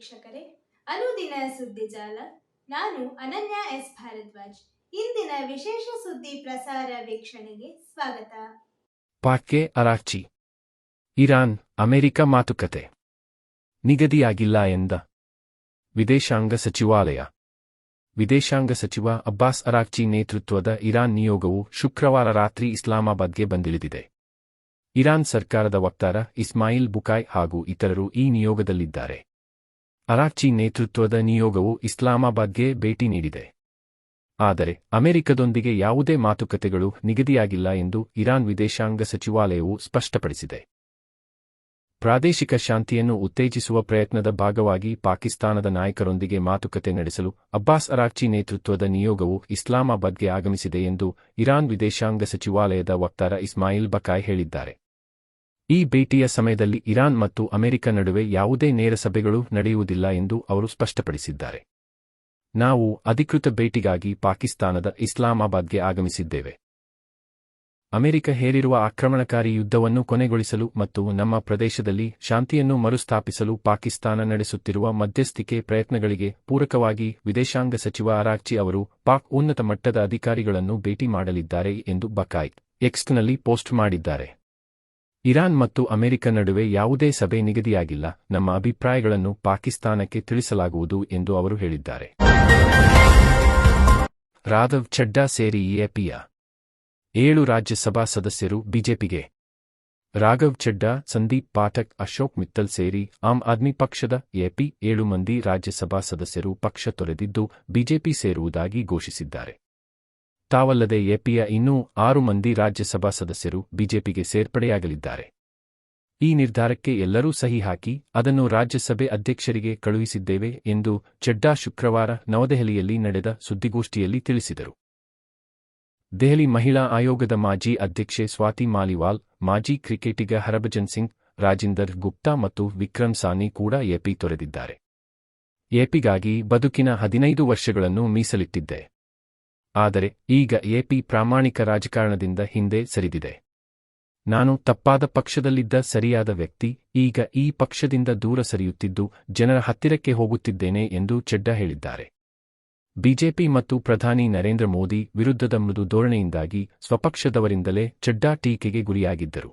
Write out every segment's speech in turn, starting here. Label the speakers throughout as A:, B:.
A: ವೀಕ್ಷಕರೇ, ಅನುದಿನ ಸುದ್ದಿ ಜಾಲ. ನಾನು ಅನನ್ಯ ಎಸ್ ಭಾರದ್ವಾಜ್. ಇಂದಿನ ವಿಶೇಷ ಸುದ್ದಿ ಪ್ರಸಾರ ವೀಕ್ಷಣೆಗೆ ಸ್ವಾಗತ.
B: ಪಾಕ್ಗೆ ಅರಾಕ್ಚಿ. ಇರಾನ್ ಅಮೆರಿಕ ಮಾತುಕತೆ ನಿಗದಿಯಾಗಿಲ್ಲ ಎಂದ ವಿದೇಶಾಂಗ ಸಚಿವಾಲಯ. ವಿದೇಶಾಂಗ ಸಚಿವ ಅಬ್ಬಾಸ್ ಅರಾಕ್ಚಿ ನೇತೃತ್ವದ ಇರಾನ್ ನಿಯೋಗವು ಶುಕ್ರವಾರ ರಾತ್ರಿ ಇಸ್ಲಾಮಾಬಾದ್ಗೆ ಬಂದಿಳಿದಿದೆ. ಇರಾನ್ ಸರ್ಕಾರದ ವಕ್ತಾರ ಇಸ್ಮಾಯಿಲ್ ಬುಕಾಯ್ ಹಾಗೂ ಇತರರು ಈ ನಿಯೋಗದಲ್ಲಿದ್ದಾರೆ. ಅರಾಕ್ಚಿ ನೇತೃತ್ವದ ನಿಯೋಗವು ಇಸ್ಲಾಮಾಬಾದ್ಗೆ ಭೇಟಿ ನೀಡಿದೆ. ಆದರೆ ಅಮೆರಿಕದೊಂದಿಗೆ ಯಾವುದೇ ಮಾತುಕತೆಗಳು ನಿಗದಿಯಾಗಿಲ್ಲ ಎಂದು ಇರಾನ್ ವಿದೇಶಾಂಗ ಸಚಿವಾಲಯವು ಸ್ಪಷ್ಟಪಡಿಸಿದೆ. ಪ್ರಾದೇಶಿಕ ಶಾಂತಿಯನ್ನು ಉತ್ತೇಜಿಸುವ ಪ್ರಯತ್ನದ ಭಾಗವಾಗಿ ಪಾಕಿಸ್ತಾನದ ನಾಯಕರೊಂದಿಗೆ ಮಾತುಕತೆ ನಡೆಸಲು ಅಬ್ಬಾಸ್ ಅರಾಕ್ಚಿ ನೇತೃತ್ವದ ನಿಯೋಗವು ಇಸ್ಲಾಮಾಬಾದ್ಗೆ ಆಗಮಿಸಿದೆ ಎಂದು ಇರಾನ್ ವಿದೇಶಾಂಗ ಸಚಿವಾಲಯದ ವಕ್ತಾರ ಇಸ್ಮಾಯಿಲ್ ಬಕಾಯ್ ಹೇಳಿದ್ದಾರೆ. ಈ ಭೇಟಿಯ ಸಮಯದಲ್ಲಿ ಇರಾನ್ ಮತ್ತು ಅಮೆರಿಕ ನಡುವೆ ಯಾವುದೇ ನೇರ ಸಭೆಗಳು ನಡೆಯುವುದಿಲ್ಲ ಎಂದು ಅವರು ಸ್ಪಷ್ಟಪಡಿಸಿದ್ದಾರೆ. ನಾವು ಅಧಿಕೃತ ಭೇಟಿಗಾಗಿ ಪಾಕಿಸ್ತಾನದ ಇಸ್ಲಾಮಾಬಾದ್ಗೆ ಆಗಮಿಸಿದ್ದೇವೆ. ಅಮೆರಿಕ ಹೇರಿರುವ ಆಕ್ರಮಣಕಾರಿ ಯುದ್ಧವನ್ನು ಕೊನೆಗೊಳಿಸಲು ಮತ್ತು ನಮ್ಮ ಪ್ರದೇಶದಲ್ಲಿ ಶಾಂತಿಯನ್ನು ಮರುಸ್ಥಾಪಿಸಲು ಪಾಕಿಸ್ತಾನ ನಡೆಸುತ್ತಿರುವ ಮಧ್ಯಸ್ಥಿಕೆ ಪ್ರಯತ್ನಗಳಿಗೆ ಪೂರಕವಾಗಿ ವಿದೇಶಾಂಗ ಸಚಿವ ಅರಾಕ್ಚಿ ಅವರು ಪಾಕ್ ಉನ್ನತ ಮಟ್ಟದ ಅಧಿಕಾರಿಗಳನ್ನು ಭೇಟಿ ಮಾಡಲಿದ್ದಾರೆ ಎಂದು ಬಕಾಯ್ ಎಕ್ಸ್ನಲ್ಲಿ ಪೋಸ್ಟ್ ಮಾಡಿದ್ದಾರೆ. ಇರಾನ್ ಮತ್ತು ಅಮೆರಿಕ ನಡುವೆ ಯಾವುದೇ ಸಭೆ ನಿಗದಿಯಾಗಿಲ್ಲ, ನಮ್ಮ ಅಭಿಪ್ರಾಯಗಳನ್ನು ಪಾಕಿಸ್ತಾನಕ್ಕೆ ತಿಳಿಸಲಾಗುವುದು ಎಂದು ಅವರು ಹೇಳಿದ್ದಾರೆ. ರಾಘವ್ ಚಡ್ಡಾ ಸೇರಿ ಎಪಿಯ 7 ರಾಜ್ಯಸಭಾ ಸದಸ್ಯರು ಬಿಜೆಪಿಗೆ. ರಾಘವ್ ಚಡ್ಡಾ, ಸಂದೀಪ್ ಪಾಠಕ್, ಅಶೋಕ್ ಮಿತ್ತಲ್ ಸೇರಿ ಆಮ್ ಆದ್ಮಿ ಪಕ್ಷದ ಎಪಿ 7 ಮಂದಿ ರಾಜ್ಯಸಭಾ ಸದಸ್ಯರು ಪಕ್ಷ ತೊರೆದಿದ್ದು ಬಿಜೆಪಿ ಸೇರುವುದಾಗಿ ಘೋಷಿಸಿದ್ದಾರೆ. ತಾವಲ್ಲದೆ ಎಪಿಯ ಇನ್ನೂ 6 ಮಂದಿ ರಾಜ್ಯಸಭಾ ಸದಸ್ಯರು ಬಿಜೆಪಿಗೆ ಸೇರ್ಪಡೆಯಾಗಲಿದ್ದಾರೆ. ಈ ನಿರ್ಧಾರಕ್ಕೆ ಎಲ್ಲರೂ ಸಹಿ ಹಾಕಿ ಅದನ್ನು ರಾಜ್ಯಸಭೆ ಅಧ್ಯಕ್ಷರಿಗೆ ಕಳುಹಿಸಿದ್ದೇವೆ ಎಂದು ಚಡ್ಡಾ ಶುಕ್ರವಾರ ನವದೆಹಲಿಯಲ್ಲಿ ನಡೆದ ಸುದ್ದಿಗೋಷ್ಠಿಯಲ್ಲಿ ತಿಳಿಸಿದರು. ದೆಹಲಿ ಮಹಿಳಾ ಆಯೋಗದ ಮಾಜಿ ಅಧ್ಯಕ್ಷೆ ಸ್ವಾತಿ ಮಾಲಿವಾಲ್, ಮಾಜಿ ಕ್ರಿಕೆಟಿಗ ಹರಭಜನ್ ಸಿಂಗ್, ರಾಜಿಂದರ್ ಗುಪ್ತಾ ಮತ್ತು ವಿಕ್ರಮ್ ಸಾನಿ ಕೂಡ ಎಪಿ ತೊರೆದಿದ್ದಾರೆ. ಎಪಿಗಾಗಿ ಬದುಕಿನ 15 ವರ್ಷಗಳನ್ನು ಮೀಸಲಿಟ್ಟಿದ್ದೆ. ಆದರೆ ಈಗ ಎಪಿ ಪ್ರಾಮಾಣಿಕ ರಾಜಕಾರಣದಿಂದ ಹಿಂದೆ ಸರಿದಿದೆ. ನಾನು ತಪ್ಪಾದ ಪಕ್ಷದಲ್ಲಿದ್ದ ಸರಿಯಾದ ವ್ಯಕ್ತಿ, ಈಗ ಈ ಪಕ್ಷದಿಂದ ದೂರ ಸರಿಯುತ್ತಿದ್ದು ಜನರ ಹತ್ತಿರಕ್ಕೆ ಹೋಗುತ್ತಿದ್ದೇನೆ ಎಂದು ಚಡ್ಡಾ ಹೇಳಿದ್ದಾರೆ. ಬಿಜೆಪಿ ಮತ್ತು ಪ್ರಧಾನಿ ನರೇಂದ್ರ ಮೋದಿ ವಿರುದ್ಧದ ಮೃದು ಧೋರಣೆಯಿಂದಾಗಿ ಸ್ವಪಕ್ಷದವರಿಂದಲೇ ಚಡ್ಡಾ ಟೀಕೆಗೆ ಗುರಿಯಾಗಿದ್ದರು.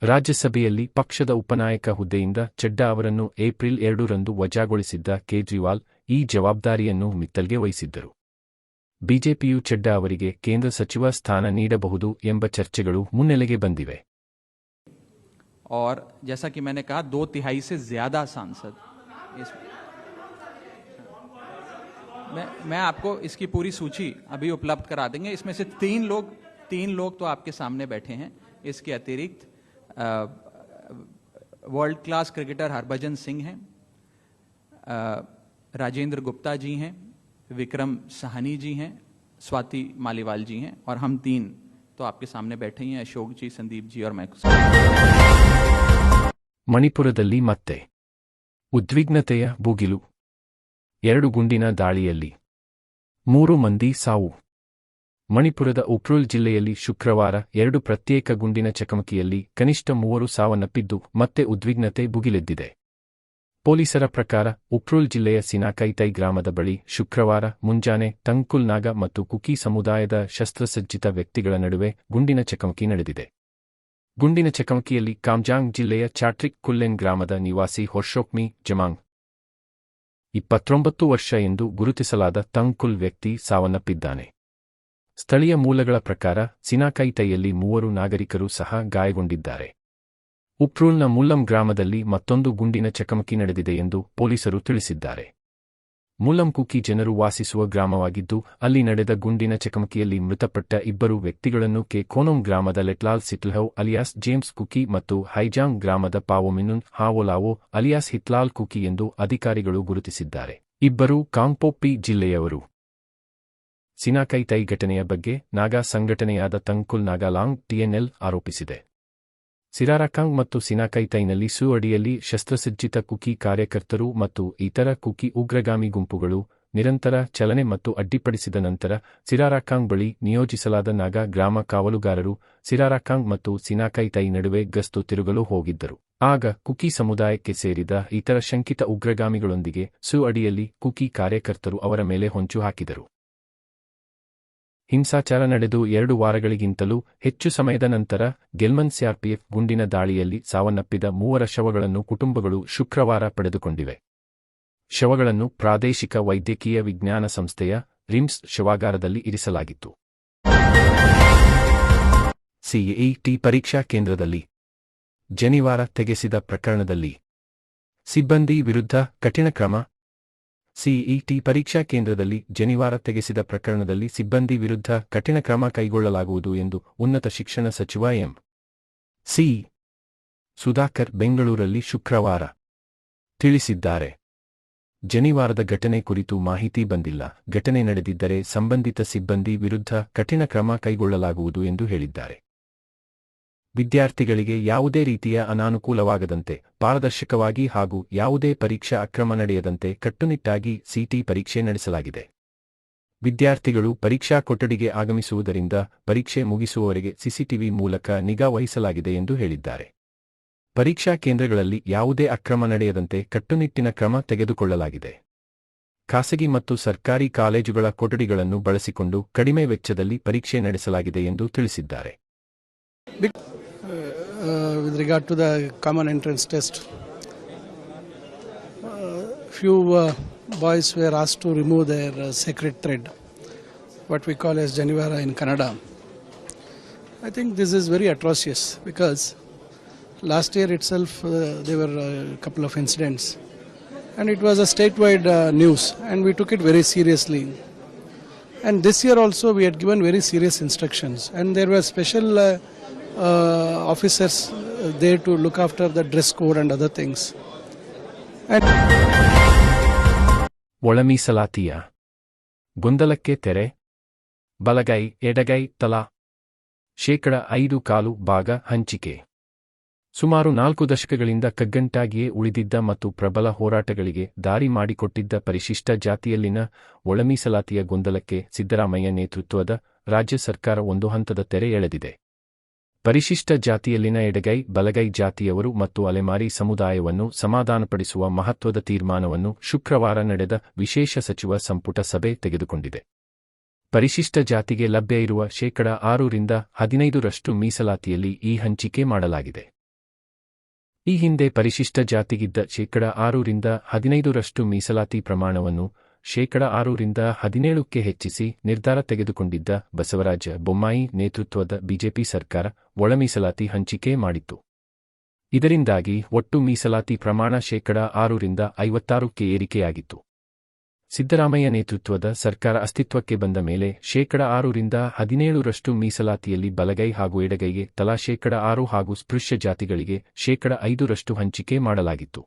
B: ರಾಜ್ಯಸಭೆಯಲ್ಲಿ ಪಕ್ಷದ ಉಪನಾಯಕ ಹುದ್ದೆಯಿಂದ ಚಡ್ಡಾ ಅವರನ್ನು ಏಪ್ರಿಲ್ 2 ರಂದು ವಜಾಗೊಳಿಸಿದ್ದ ಕೇಜ್ರಿವಾಲ್ ಈ ಜವಾಬ್ದಾರಿಯನ್ನು ಮಿತ್ತಲ್ಗೆ ವಹಿಸಿದ್ದರು. ಬಿಜೆಪಿಯು ಚಡ್ಡಾ ಅವರಿಗೆ ಕೇಂದ್ರ ಸಚಿವ ಸ್ಥಾನ ನೀಡಬಹುದು ಎಂಬ ಚರ್ಚೆಗಳು ಮುನ್ನೆಲೆಗೆ ಬಂದಿವೆ.
C: और जैसा कि मैंने कहा 2/3 से ज्यादा सांसद मैं आपको इसकी पूरी सूची अभी उपलब्ध करा देंगे. इसमें से तीन लोग तो आपके सामने बैठे हैं. इसके अतिरिक्त world class cricketer Harbhajan Singh हैं, राजेंद्र गुप्ता जी हैं, विक्रम साहनी जी हैं, स्वाति मालीवाल जी हैं और हम 3 तो आपके सामने बैठे ही हैं, अशोक जी, संदीप जी और मैं.
B: ಮಣಿಪುರದಲ್ಲಿ ಮತ್ತೆ ಉದ್ವಿಗ್ನತೆಯ ಭುಗಿಲು. 2 ಗುಂಡಿನ ದಾಳಿಯಲ್ಲಿ 3 ಮಂದಿ ಸಾವು. ಮಣಿಪುರದ ಉಖ್ರುಲ್ ಜಿಲ್ಲೆಯಲ್ಲಿ ಶುಕ್ರವಾರ 2 ಪ್ರತ್ಯೇಕ ಗುಂಡಿನ ಚಕಮಕಿಯಲ್ಲಿ ಕನಿಷ್ಠ 3 ಸಾವನ್ನಪ್ಪಿದ್ದು ಮತ್ತೆ ಉದ್ವಿಗ್ನತೆ ಭುಗಿಲೆದ್ದಿದೆ. ಪೊಲೀಸರ ಪ್ರಕಾರ ಉಖ್ರುಲ್ ಜಿಲ್ಲೆಯ ಸಿನಾಕೈತೈ ಗ್ರಾಮದ ಬಳಿ ಶುಕ್ರವಾರ ಮುಂಜಾನೆ ತಂಗ್ಕುಲ್ ನಾಗ ಮತ್ತು ಕುಕಿ ಸಮುದಾಯದ ಶಸ್ತ್ರಸಜ್ಜಿತ ವ್ಯಕ್ತಿಗಳ ನಡುವೆ ಗುಂಡಿನ ಚಕಮಕಿ ನಡೆದಿದೆ. ಗುಂಡಿನ ಚಕಮಕಿಯಲ್ಲಿ ಕಾಮ್ಜಾಂಗ್ ಜಿಲ್ಲೆಯ ಚಾಟ್ರಿಕ್ ಕುಲ್ಲೆನ್ ಗ್ರಾಮದ ನಿವಾಸಿ ಹೊರ್ಶೋಕ್ಮಿ ಜಮಾಂಗ್ 29 ವರ್ಷ ಎಂದು ಗುರುತಿಸಲಾದ ತಂಗ್ಕುಲ್ ವ್ಯಕ್ತಿ ಸಾವನ್ನಪ್ಪಿದ್ದಾನೆ. ಸ್ಥಳೀಯ ಮೂಲಗಳ ಪ್ರಕಾರ ಸಿನಾಕೈತೈಯಲ್ಲಿ 3 ನಾಗರಿಕರು ಸಹ ಗಾಯಗೊಂಡಿದ್ದಾರೆ. ಉಖ್ರುಲ್ನ ಮುಲ್ಲಂ ಗ್ರಾಮದಲ್ಲಿ ಮತ್ತೊಂದು ಗುಂಡಿನ ಚಕಮಕಿ ನಡೆದಿದೆ ಎಂದು ಪೊಲೀಸರು ತಿಳಿಸಿದ್ದಾರೆ. ಮುಲ್ಲಂ ಕುಕಿ ಜನರು ವಾಸಿಸುವ ಗ್ರಾಮವಾಗಿದ್ದು ಅಲ್ಲಿ ನಡೆದ ಗುಂಡಿನ ಚಕಮಕಿಯಲ್ಲಿ ಮೃತಪಟ್ಟ 2 ವ್ಯಕ್ತಿಗಳನ್ನು ಕೋನೋಮ್ ಗ್ರಾಮದ ಲೆಟ್ಲಾಲ್ ಸಿಟ್ಲ್ಹೌ ಅಲಿಯಾಸ್ ಜೇಮ್ಸ್ ಕುಕಿ ಮತ್ತು ಹೈಜಾಂಗ್ ಗ್ರಾಮದ ಪಾವೊಮಿನುನ್ ಹಾವೊಲಾವೋ ಅಲಿಯಾಸ್ ಹಿತ್ಲಾಲ್ ಕುಕಿ ಎಂದು ಅಧಿಕಾರಿಗಳು ಗುರುತಿಸಿದ್ದಾರೆ. ಇಬ್ಬರೂ ಕಾಂಗ್ಪೋಪ್ಪಿ ಜಿಲ್ಲೆಯವರು. ಸಿನಾಕೈತೈ ಘಟನೆಯ ಬಗ್ಗೆ ನಾಗಾ ಸಂಘಟನೆಯಾದ ತಂಗ್ಕುಲ್ ನಾಗಾಲಾಂಗ್ ಟಿಎನ್ಎಲ್ ಆರೋಪಿಸಿದೆ. ಸಿರಾರಾಕಾಂಗ್ ಮತ್ತು ಸಿನಾಕೈತೈನಲ್ಲಿ ಅಡಿಯಲ್ಲಿ ಶಸ್ತ್ರಸಜ್ಜಿತ ಕುಕಿ ಕಾರ್ಯಕರ್ತರು ಮತ್ತು ಇತರ ಕುಕಿ ಉಗ್ರಗಾಮಿ ಗುಂಪುಗಳು ನಿರಂತರ ಚಲನೆ ಮತ್ತು ಅಡ್ಡಿಪಡಿಸಿದ ನಂತರ ಸಿರಾರಾಕಾಂಗ್ ಬಳಿ ನಿಯೋಜಿಸಲಾದ ನಾಗಾ ಗ್ರಾಮ ಕಾವಲುಗಾರರು ಸಿರಾರಾಕಾಂಗ್ ಮತ್ತು ಸಿನಾಕೈತೈ ನಡುವೆ ಗಸ್ತು ತಿರುಗಲು ಹೋಗಿದ್ದರು. ಆಗ ಕುಕಿ ಸಮುದಾಯಕ್ಕೆ ಸೇರಿದ ಇತರ ಶಂಕಿತ ಉಗ್ರಗಾಮಿಗಳೊಂದಿಗೆ ಅಡಿಯಲ್ಲಿ ಕುಕಿ ಕಾರ್ಯಕರ್ತರು ಅವರ ಮೇಲೆ ಹೊಂಚು ಹಾಕಿದರು. ಹಿಂಸಾಚಾರ ನಡೆದು 2 ವಾರಗಳಿಗಿಂತಲೂ ಹೆಚ್ಚು ಸಮಯದ ನಂತರ ಗೆಲ್ಮನ್ ಸಿಆರ್ಪಿಎಫ್ ಗುಂಡಿನ ದಾಳಿಯಲ್ಲಿ ಸಾವನ್ನಪ್ಪಿದ 3 ಶವಗಳನ್ನು ಕುಟುಂಬಗಳು ಶುಕ್ರವಾರ ಪಡೆದುಕೊಂಡಿವೆ. ಶವಗಳನ್ನು ಪ್ರಾದೇಶಿಕ ವೈದ್ಯಕೀಯ ವಿಜ್ಞಾನ ಸಂಸ್ಥೆಯ ರಿಮ್ಸ್ ಶವಾಗಾರದಲ್ಲಿ ಇರಿಸಲಾಗಿತ್ತು. ಸಿಇಟಿ ಪರೀಕ್ಷಾ ಕೇಂದ್ರದಲ್ಲಿ ಜನಿವಾರ ತೆಗೆಸಿದ ಪ್ರಕರಣದಲ್ಲಿ ಸಿಬ್ಬಂದಿ ವಿರುದ್ಧ ಕಠಿಣ ಕ್ರಮ. ಸಿಇಟಿ ಪರೀಕ್ಷಾ ಕೇಂದ್ರದಲ್ಲಿ ಜನಿವಾರ ತೆಗೆಸಿದ ಪ್ರಕರಣದಲ್ಲಿ ಸಿಬ್ಬಂದಿ ವಿರುದ್ಧ ಕಠಿಣ ಕ್ರಮ ಕೈಗೊಳ್ಳಲಾಗುವುದು ಎಂದು ಉನ್ನತ ಶಿಕ್ಷಣ ಸಚಿವ ಎಂ. ಸಿ. ಸುಧಾಕರ್ ಬೆಂಗಳೂರಲ್ಲಿ ಶುಕ್ರವಾರ ತಿಳಿಸಿದ್ದಾರೆ. ಜನಿವಾರದ ಘಟನೆ ಕುರಿತು ಮಾಹಿತಿ ಬಂದಿಲ್ಲ. ಘಟನೆ ನಡೆದಿದ್ದರೆ ಸಂಬಂಧಿತ ಸಿಬ್ಬಂದಿ ವಿರುದ್ಧ ಕಠಿಣ ಕ್ರಮ ಕೈಗೊಳ್ಳಲಾಗುವುದು ಎಂದು ಹೇಳಿದ್ದಾರೆ. ವಿದ್ಯಾರ್ಥಿಗಳಿಗೆ ಯಾವುದೇ ರೀತಿಯ ಅನಾನುಕೂಲವಾಗದಂತೆ ಪಾರದರ್ಶಕವಾಗಿ ಹಾಗೂ ಯಾವುದೇ ಪರೀಕ್ಷಾ ಅಕ್ರಮ ನಡೆಯದಂತೆ ಕಟ್ಟುನಿಟ್ಟಾಗಿ ಸಿಟಿ ಪರೀಕ್ಷೆ ನಡೆಸಲಾಗಿದೆ. ವಿದ್ಯಾರ್ಥಿಗಳು ಪರೀಕ್ಷಾ ಕೊಠಡಿಗೆ ಆಗಮಿಸುವುದರಿಂದ ಪರೀಕ್ಷೆ ಮುಗಿಸುವವರೆಗೆ ಸಿಸಿಟಿವಿ ಮೂಲಕ ನಿಗಾ ವಹಿಸಲಾಗಿದೆ ಎಂದು ಹೇಳಿದ್ದಾರೆ. ಪರೀಕ್ಷಾ ಕೇಂದ್ರಗಳಲ್ಲಿ ಯಾವುದೇ ಅಕ್ರಮ ನಡೆಯದಂತೆ ಕಟ್ಟುನಿಟ್ಟಿನ ಕ್ರಮ ತೆಗೆದುಕೊಳ್ಳಲಾಗಿದೆ. ಖಾಸಗಿ ಮತ್ತು ಸರ್ಕಾರಿ ಕಾಲೇಜುಗಳ ಕೊಠಡಿಗಳನ್ನು ಬಳಸಿಕೊಂಡು ಕಡಿಮೆ ವೆಚ್ಚದಲ್ಲಿ ಪರೀಕ್ಷೆ ನಡೆಸಲಾಗಿದೆ ಎಂದು ತಿಳಿಸಿದ್ದಾರೆ.
D: With regard to the common entrance test, few boys were asked to remove their sacred thread, what we call as Janivara in Kannada. I think this is very atrocious because last year itself there were a couple of incidents and it was a statewide news and we took it very seriously. And this year also we had given very serious instructions and there were special officers there to look after the dress code and other things.
B: ಒಳಮೀಸಲಾತಿಯ ಗೊಂದಲಕ್ಕೆ ತೆರೆ. ಬಲಗೈ ಎಡಗೈ ತಲಾ 5% ಭಾಗ ಹಂಚಿಕೆ. ಸುಮಾರು 4 ದಶಕಗಳಿಂದ ಕಗ್ಗಂಟಾಗಿಯೇ ಉಳಿದಿದ್ದ ಮತ್ತು ಪ್ರಬಲ ಹೋರಾಟಗಳಿಗೆ ದಾರಿ ಮಾಡಿಕೊಟ್ಟಿದ್ದ ಪರಿಶಿಷ್ಟ ಜಾತಿಯಲ್ಲಿನ ಒಳಮೀಸಲಾತಿಯ ಗೊಂದಲಕ್ಕೆ ಸಿದ್ದರಾಮಯ್ಯ ನೇತೃತ್ವದ ರಾಜ್ಯ ಸರ್ಕಾರ ಒಂದು ಹಂತದ ತೆರೆ ಎಳೆದಿದೆ. ಪರಿಶಿಷ್ಟ ಜಾತಿಯಲ್ಲಿನ ಎಡಗೈ ಬಲಗೈ ಜಾತಿಯವರು ಮತ್ತು ಅಲೆಮಾರಿ ಸಮುದಾಯವನ್ನು ಸಮಾಧಾನಪಡಿಸುವ ಮಹತ್ವದ ತೀರ್ಮಾನವನ್ನು ಶುಕ್ರವಾರ ನಡೆದ ವಿಶೇಷ ಸಚಿವ ಸಂಪುಟ ಸಭೆ ತೆಗೆದುಕೊಂಡಿದೆ. ಪರಿಶಿಷ್ಟ ಜಾತಿಗೆ ಲಭ್ಯ ಇರುವ 6% ಮೀಸಲಾತಿಯಲ್ಲಿ ಈ ಹಂಚಿಕೆ ಮಾಡಲಾಗಿದೆ. ಈ ಹಿಂದೆ ಪರಿಶಿಷ್ಟ ಜಾತಿಗಿದ್ದ 6% ಮೀಸಲಾತಿ ಪ್ರಮಾಣವನ್ನು 6% ಹೆಚ್ಚಿಸಿ ನಿರ್ಧಾರ ತೆಗೆದುಕೊಂಡಿದ್ದ ಬಸವರಾಜ ಬೊಮ್ಮಾಯಿ ನೇತೃತ್ವದ ಬಿಜೆಪಿ ಸರ್ಕಾರ ಒಳಮೀಸಲಾತಿ ಹಂಚಿಕೆ ಮಾಡಿತ್ತು. ಇದರಿಂದಾಗಿ ಒಟ್ಟು ಮೀಸಲಾತಿ ಪ್ರಮಾಣ 6% ಏರಿಕೆಯಾಗಿತ್ತು. ಸಿದ್ದರಾಮಯ್ಯ ನೇತೃತ್ವದ ಸರ್ಕಾರ ಅಸ್ತಿತ್ವಕ್ಕೆ ಬಂದ ಮೇಲೆ 6% ಮೀಸಲಾತಿಯಲ್ಲಿ ಬಲಗೈ ಹಾಗೂ ಎಡಗೈಗೆ ತಲಾ 6% ಹಾಗೂ ಸ್ಪೃಶ್ಯ ಜಾತಿಗಳಿಗೆ 5% ಹಂಚಿಕೆ ಮಾಡಲಾಗಿತ್ತು.